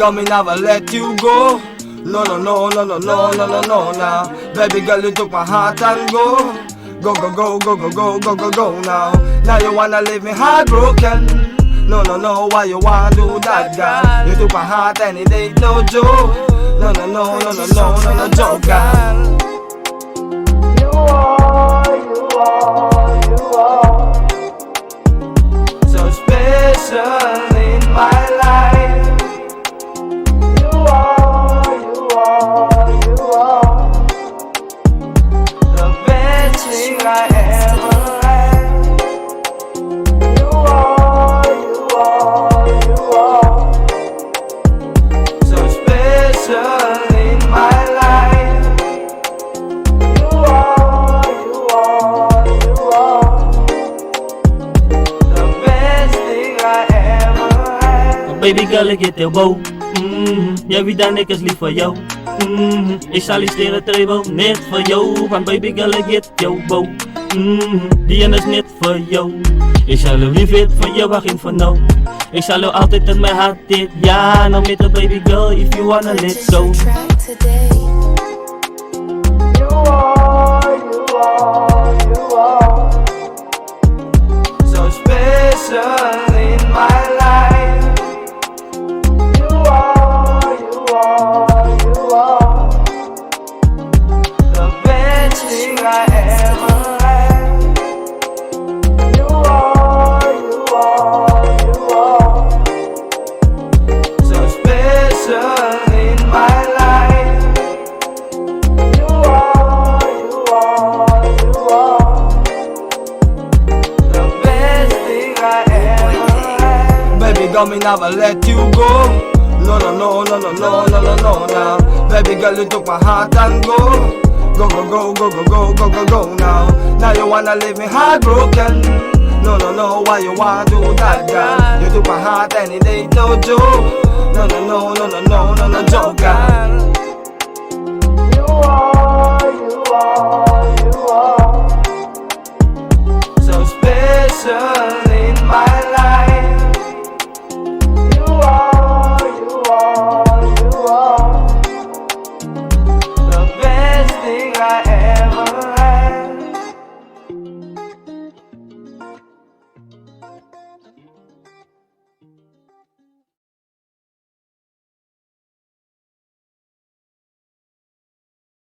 girl, me never let you go. No, no, no, no, no, no, no, no, no, now. Baby girl, you took my heart and go. Go, go, go, go, go, go, go, go, go now. Now you wanna leave me heartbroken. No, no, no, why you wanna do that, girl? You took my heart and it ain't no joke. No, no, no, no, no, no, no, no joke, girl. You are so special in my life. You are the best thing I ever had. You are so special in my life. You are the best thing I ever had. Baby girl, ik heet heel Bo. Jij wie dan ik is lief voor jou. Ik zal iets leren trevel, net voor jou. Van baby girl, ik heet jou Bo. Die ene is net voor jou. Ik zal je liefheid van jou wachten voor nou. Ik zal jou altijd in mijn hart dit. Ja, nou met de baby girl, if you wanna let go. You are so special in my life. You are the best thing I ever had. You are so special in my life. You are the best thing I ever had. Baby girl, me never let you go. No, no, no, no, no, no, no, no, no, now. Baby girl, you took my heart and go. Go, go, go, go, go, go, go, go, go now. Now you wanna leave me heartbroken. No, no, no, why you wanna do that, girl? You took my heart and it ain't no joke. No, no, no, no, no, no, no, no joke, girl. You are